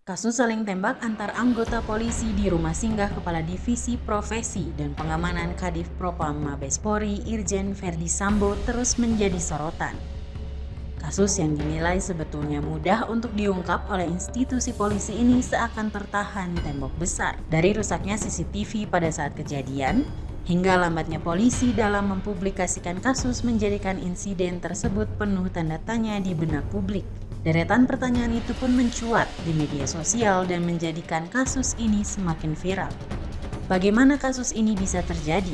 Kasus saling tembak antar anggota polisi di rumah singgah Kepala Divisi Profesi dan Pengamanan Kadif Propam Mabes Polri Irjen Verdi Sambo terus menjadi sorotan. Kasus yang dinilai sebetulnya mudah untuk diungkap oleh institusi polisi ini seakan tertahan tembok besar. Dari rusaknya CCTV pada saat kejadian, hingga lambatnya polisi dalam mempublikasikan kasus menjadikan insiden tersebut penuh tanda tanya di benak publik. Deretan pertanyaan itu pun mencuat di media sosial dan menjadikan kasus ini semakin viral. Bagaimana kasus ini bisa terjadi?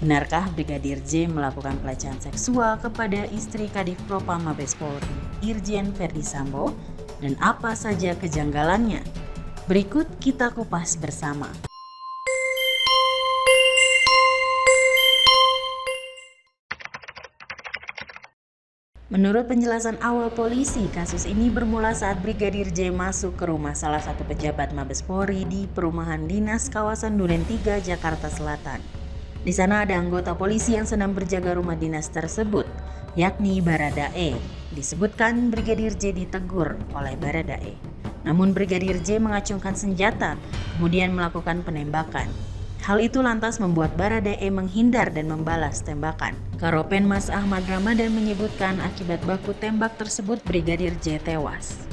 Benarkah Brigadir J melakukan pelecehan seksual kepada istri Kadif Propam Mabes Polri, Irjen Verdi Sambo? Dan apa saja kejanggalannya? Berikut kita kupas bersama. Menurut penjelasan awal polisi, kasus ini bermula saat Brigadir J masuk ke rumah salah satu pejabat Mabes Polri di perumahan dinas kawasan Duren 3, Jakarta Selatan. Di sana ada anggota polisi yang sedang berjaga rumah dinas tersebut, yakni Baradae. Disebutkan Brigadir J ditegur oleh Baradae. Namun Brigadir J mengacungkan senjata, kemudian melakukan penembakan. Hal itu lantas membuat Baradae menghindar dan membalas tembakan. Karopenmas Ahmad Ramadan menyebutkan akibat baku tembak tersebut Brigadir J tewas.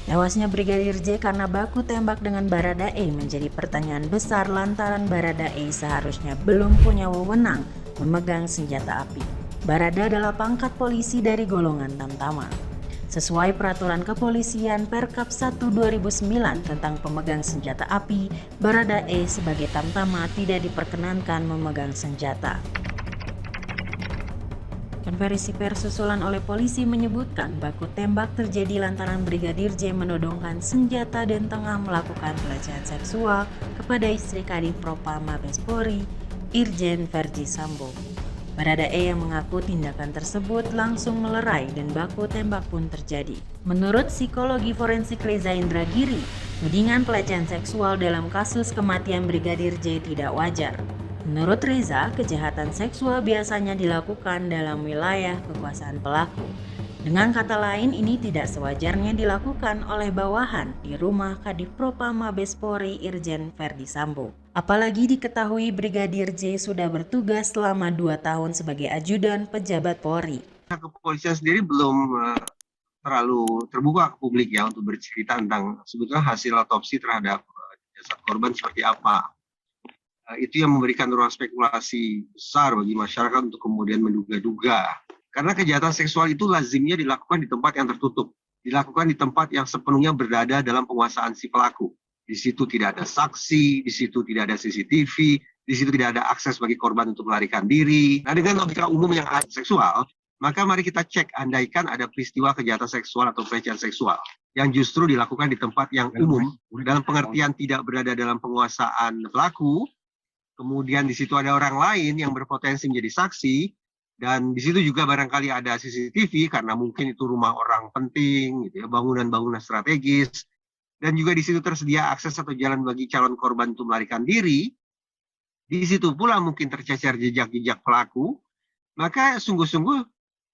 Tewasnya Brigadir J karena baku tembak dengan Baradae menjadi pertanyaan besar lantaran Baradae seharusnya belum punya wewenang memegang senjata api. Barada adalah pangkat polisi dari golongan Tamtama. Sesuai peraturan kepolisian Perkap 1/2009 tentang pemegang senjata api, Baradae sebagai Tamtama tidak diperkenankan memegang senjata. Konferensi pers susulan oleh polisi menyebutkan baku tembak terjadi lantaran Brigadir J menodongkan senjata dan tengah melakukan pelecehan seksual kepada istri Kadif Propam Mabes Polri, Irjen Verdi Sambo. Baradae yang mengaku tindakan tersebut langsung melerai dan baku tembak pun terjadi. Menurut psikologi forensik Reza Indragiri, tudingan pelecehan seksual dalam kasus kematian Brigadir J tidak wajar. Menurut Reza, kejahatan seksual biasanya dilakukan dalam wilayah kekuasaan pelaku. Dengan kata lain, ini tidak sewajarnya dilakukan oleh bawahan di rumah Kadif Propam Mabes Polri Irjen Verdi Sambo. Apalagi diketahui Brigadir J sudah bertugas selama 2 tahun sebagai ajudan pejabat Polri. Kepolisian sendiri belum terlalu terbuka ke publik ya untuk bercerita tentang sebetulnya hasil otopsi terhadap jasad korban seperti apa. Itu yang memberikan ruang spekulasi besar bagi masyarakat untuk kemudian menduga-duga. Karena kejahatan seksual itu lazimnya dilakukan di tempat yang tertutup, dilakukan di tempat yang sepenuhnya berada dalam penguasaan si pelaku. Di situ tidak ada saksi, di situ tidak ada CCTV, di situ tidak ada akses bagi korban untuk melarikan diri. Nah, dengan logika umum yang seksual, maka mari kita cek andaikan ada peristiwa kejahatan seksual atau pelecehan seksual yang justru dilakukan di tempat yang umum, dalam pengertian tidak berada dalam penguasaan pelaku, kemudian di situ ada orang lain yang berpotensi menjadi saksi, dan di situ juga barangkali ada CCTV karena mungkin itu rumah orang penting, gitu ya, bangunan-bangunan strategis, dan juga di situ tersedia akses atau jalan bagi calon korban untuk melarikan diri. Di situ pula mungkin tercecer jejak-jejak pelaku, maka sungguh-sungguh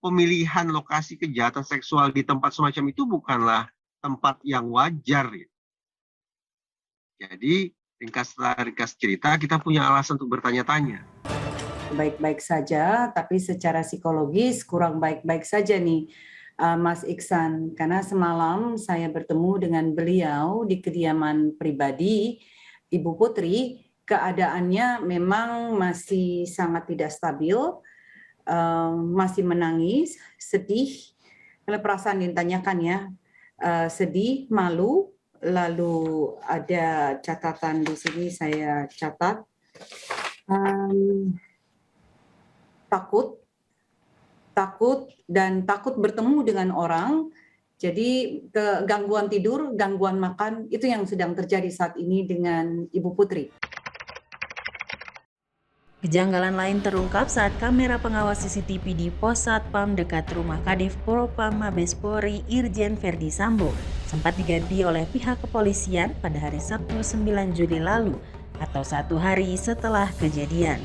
pemilihan lokasi kejahatan seksual di tempat semacam itu bukanlah tempat yang wajar. Jadi ringkas cerita, kita punya alasan untuk bertanya-tanya. Baik-baik saja, tapi secara psikologis kurang baik-baik saja nih, Mas Iksan. Karena semalam saya bertemu dengan beliau di kediaman pribadi, Ibu Putri, keadaannya memang masih sangat tidak stabil, masih menangis, sedih, kalau perasaan ditanyakan ya, sedih, malu, lalu ada catatan di sini saya catat, takut bertemu dengan orang, jadi gangguan tidur, gangguan makan, itu yang sedang terjadi saat ini dengan Ibu Putri. Kejanggalan lain terungkap saat kamera pengawas CCTV di pos Satpam dekat rumah Kadif Propam Mabes Polri Irjen Verdi Sambo sempat diganti oleh pihak kepolisian pada hari Sabtu 9 Juli lalu atau 1 hari setelah kejadian.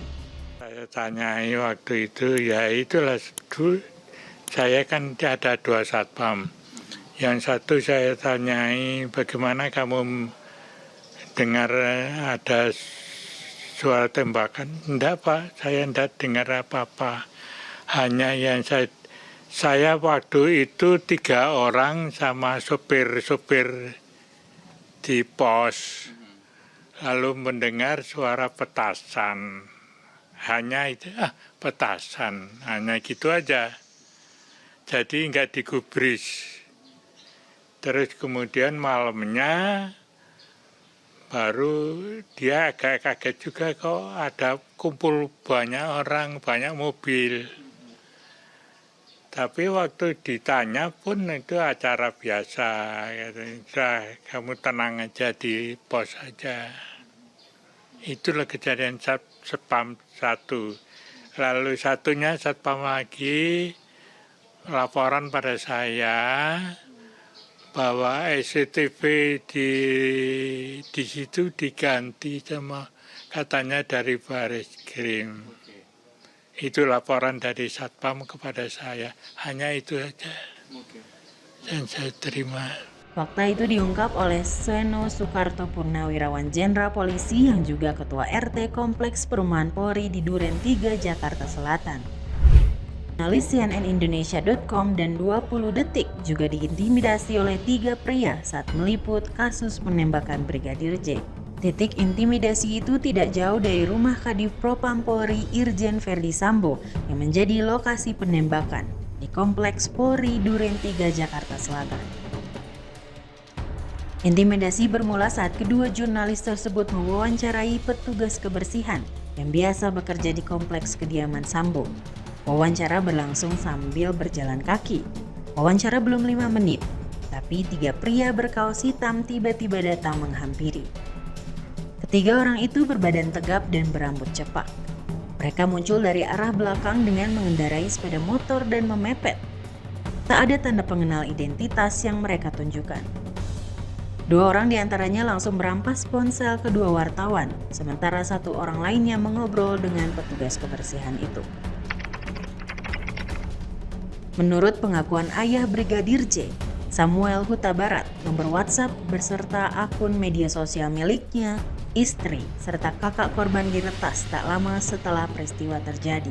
Saya tanyai waktu itu, ya itulah, saya kan ada 2 satpam. Yang satu saya tanyai, bagaimana kamu dengar ada suara tembakan? Enggak Pak, saya enggak dengar apa-apa. Hanya yang saya waktu itu 3 orang sama sopir-sopir di pos. Lalu mendengar suara petasan. Hanya itu, petasan. Hanya gitu aja. Jadi enggak digubris. Terus kemudian malamnya baru dia agak kaget juga kok ada kumpul banyak orang, banyak mobil. Tapi waktu ditanya pun itu acara biasa. Sudah, kamu tenang aja di pos aja. Itulah kejadian Satpam 1. Lalu satunya Satpam lagi laporan pada saya bahwa SCTV di situ diganti sama katanya dari Bareskrim. Itu laporan dari Satpam kepada saya. Hanya itu saja yang saya terima. Fakta itu diungkap oleh Seno Soekarto Purnawirawan Jenderal Polisi yang juga Ketua RT Kompleks Perumahan Polri di Duren 3, Jakarta Selatan. Jurnalis CNNIndonesia.com dan 20 Detik juga diintimidasi oleh 3 pria saat meliput kasus penembakan Brigadir J. Titik intimidasi itu tidak jauh dari rumah Kadif Propam Polri Irjen Verdi Sambo yang menjadi lokasi penembakan di Kompleks Polri Duren 3, Jakarta Selatan. Intimidasi bermula saat kedua jurnalis tersebut mewawancarai petugas kebersihan yang biasa bekerja di kompleks kediaman Sambo. Wawancara berlangsung sambil berjalan kaki. Wawancara belum 5 menit, tapi 3 pria berkaos hitam tiba-tiba datang menghampiri. Ketiga orang itu berbadan tegap dan berambut cepak. Mereka muncul dari arah belakang dengan mengendarai sepeda motor dan memepet. Tak ada tanda pengenal identitas yang mereka tunjukkan. 2 orang diantaranya langsung merampas ponsel kedua wartawan, sementara 1 orang lainnya mengobrol dengan petugas kebersihan itu. Menurut pengakuan ayah Brigadir J, Samuel Huta Barat, nomor WhatsApp beserta akun media sosial miliknya, istri, serta kakak korban diretas tak lama setelah peristiwa terjadi.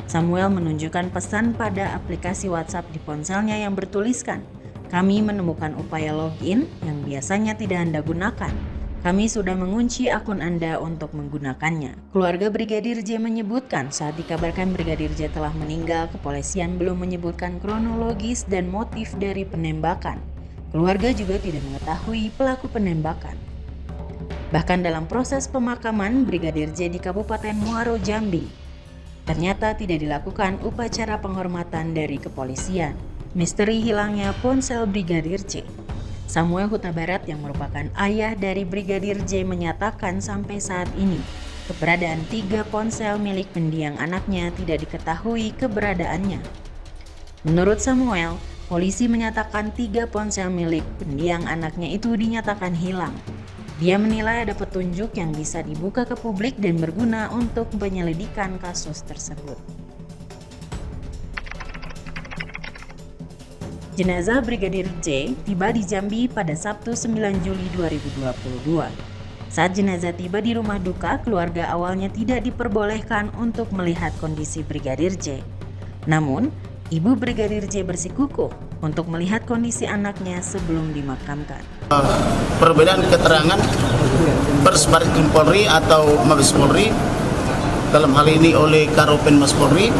Samuel menunjukkan pesan pada aplikasi WhatsApp di ponselnya yang bertuliskan, "Kami menemukan upaya login yang biasanya tidak Anda gunakan. Kami sudah mengunci akun Anda untuk menggunakannya." Keluarga Brigadir J menyebutkan saat dikabarkan Brigadir J telah meninggal, kepolisian belum menyebutkan kronologis dan motif dari penembakan. Keluarga juga tidak mengetahui pelaku penembakan. Bahkan dalam proses pemakaman Brigadir J di Kabupaten Muaro Jambi, ternyata tidak dilakukan upacara penghormatan dari kepolisian. Misteri hilangnya ponsel Brigadir J. Samuel Huta Barat yang merupakan ayah dari Brigadir J menyatakan sampai saat ini keberadaan 3 ponsel milik mendiang anaknya tidak diketahui keberadaannya. Menurut Samuel, polisi menyatakan 3 ponsel milik mendiang anaknya itu dinyatakan hilang. Dia menilai ada petunjuk yang bisa dibuka ke publik dan berguna untuk penyelidikan kasus tersebut. Jenazah Brigadir J tiba di Jambi pada Sabtu 9 Juli 2022. Saat jenazah tiba di rumah duka, keluarga awalnya tidak diperbolehkan untuk melihat kondisi Brigadir J. Namun, ibu Brigadir J bersikukuh untuk melihat kondisi anaknya sebelum dimakamkan. Perbedaan keterangan Pers Bareskrim Polri atau Mabes Polri, dalam hal ini oleh Karopen Mas Polri,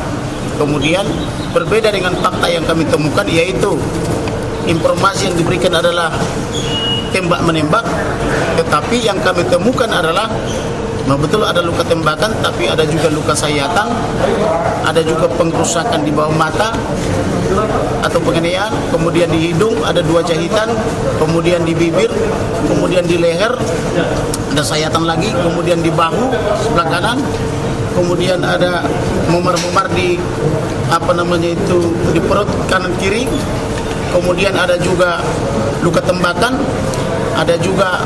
kemudian berbeda dengan fakta yang kami temukan, yaitu informasi yang diberikan adalah tembak-menembak, tetapi yang kami temukan adalah betul ada luka tembakan, tapi ada juga luka sayatan, ada juga pengrusakan di bawah mata atau penganiayaan, kemudian di hidung ada 2 jahitan, kemudian di bibir, kemudian di leher ada sayatan lagi, kemudian di bahu sebelah kanan, kemudian ada memar-memar di di perut kanan kiri, kemudian ada juga luka tembakan, ada juga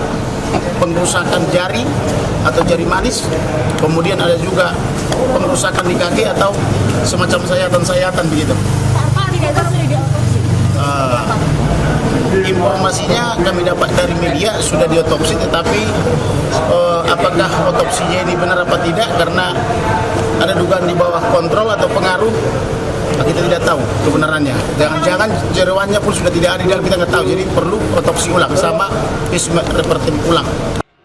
pengrusakan jari atau jari manis, kemudian ada juga pengrusakan di kaki atau semacam sayatan-sayatan begitu. Informasinya kami dapat dari media sudah diotopsi, tetapi apakah otopsinya ini benar apa tidak karena ada dugaan di bawah kontrol atau pengaruh, kita tidak tahu kebenarannya. Jangan-jangan jeroannya pun sudah tidak ada, kita nggak tahu. Jadi perlu otopsi ulang sama repertim ulang.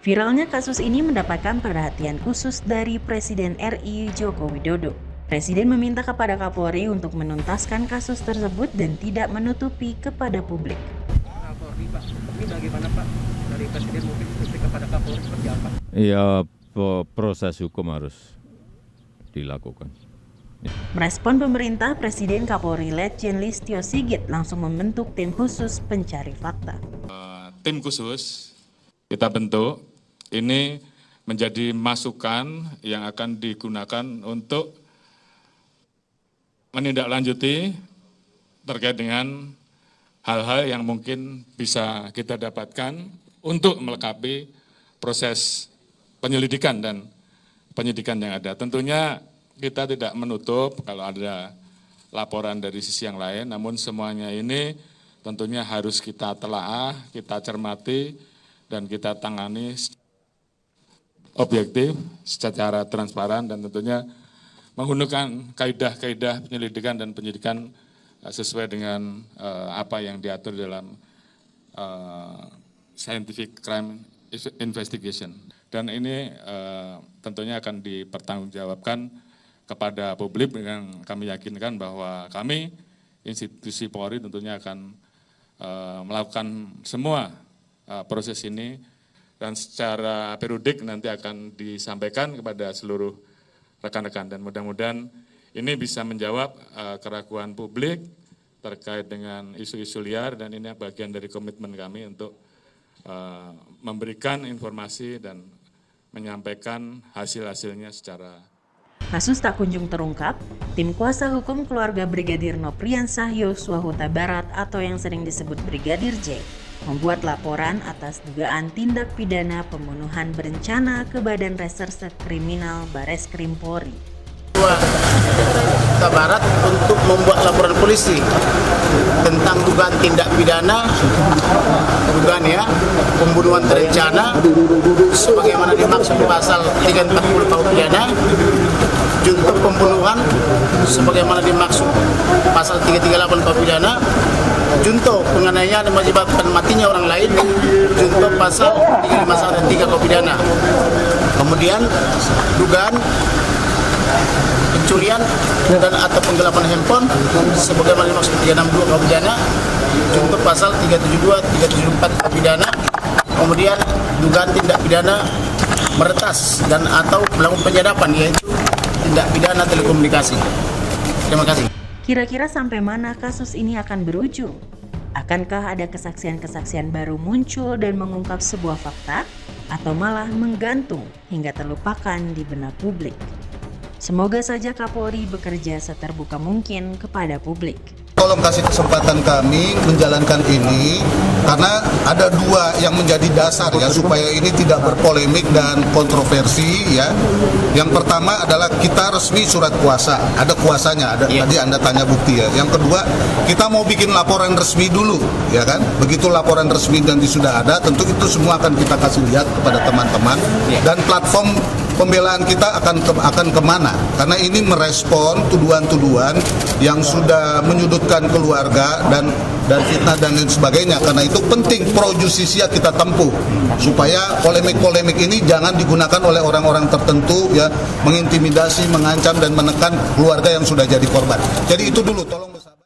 Viralnya kasus ini mendapatkan perhatian khusus dari Presiden RI Joko Widodo. Presiden meminta kepada Kapolri untuk menuntaskan kasus tersebut dan tidak menutupi kepada publik. Kapolri, Pak, ini bagaimana Pak dari Presiden mungkin kritik kepada Kapolri seperti apa? Ya, proses hukum harus dilakukan. Merespon pemerintah, Presiden Kapolri Letjen Listio Sigit langsung membentuk tim khusus pencari fakta. Tim khusus kita bentuk, ini menjadi masukan yang akan digunakan untuk menindaklanjuti terkait dengan hal-hal yang mungkin bisa kita dapatkan untuk melengkapi proses penyelidikan dan penyidikan yang ada. Tentunya kita tidak menutup kalau ada laporan dari sisi yang lain, namun semuanya ini tentunya harus kita telaah, kita cermati, dan kita tangani objektif, secara transparan, dan tentunya menggunakan kaidah-kaidah penyelidikan dan penyidikan sesuai dengan apa yang diatur dalam scientific crime investigation. Dan ini tentunya akan dipertanggungjawabkan kepada publik dengan kami yakinkan bahwa kami, institusi Polri tentunya akan melakukan semua proses ini dan secara periodik nanti akan disampaikan kepada seluruh rekan-rekan, dan mudah-mudahan ini bisa menjawab keraguan publik terkait dengan isu-isu liar, dan ini bagian dari komitmen kami untuk memberikan informasi dan menyampaikan hasil-hasilnya secara. Kasus tak kunjung terungkap, tim kuasa hukum keluarga Brigadir Nopriansah Yosua Huta Barat atau yang sering disebut Brigadir J membuat laporan atas dugaan tindak pidana pembunuhan berencana ke Badan Reserse Kriminal Bareskrim Polri. Huta Barat untuk membuat laporan polisi tentang dugaan tindak pidana, pembunuhan berencana sebagaimana dimaksud pasal 340 KUH pidana, junto pembunuhan sebagaimana dimaksud pasal 338 KUH pidana, junto penganiayaan yang mengakibatkan matinya orang lain, junto pasal 351 dan 3 KUH pidana. Kemudian dugaan pencurian dan atau penggelapan handphone sebagaimana dimaksud 362 KUH pidana, junto pasal 372, 374 KUH pidana. Kemudian dugaan tindak pidana meretas dan atau melakukan penyadapan, yaitu tindak pidana telekomunikasi. Terima kasih. Kira-kira sampai mana kasus ini akan berujung? Akankah ada kesaksian-kesaksian baru muncul dan mengungkap sebuah fakta? Atau malah menggantung hingga terlupakan di benak publik? Semoga saja Kapolri bekerja seterbuka mungkin kepada publik. Tolong kasih kesempatan kami menjalankan ini, karena ada dua yang menjadi dasar ya supaya ini tidak berpolemik dan kontroversi ya. Yang pertama adalah kita resmi surat kuasa, ada kuasanya, ada tadi Anda tanya bukti ya. Yang kedua, kita mau bikin laporan resmi dulu ya kan. Begitu laporan resmi dan sudah ada, tentu itu semua akan kita kasih lihat kepada teman-teman, dan platform pembelaan kita akan kemana, karena ini merespon tuduhan-tuduhan yang sudah menyudutkan keluarga dan fitnah dan lain sebagainya. Karena itu penting pro justisia kita tempuh supaya polemik-polemik ini jangan digunakan oleh orang-orang tertentu ya, mengintimidasi, mengancam dan menekan keluarga yang sudah jadi korban. Jadi itu dulu, tolong bersama.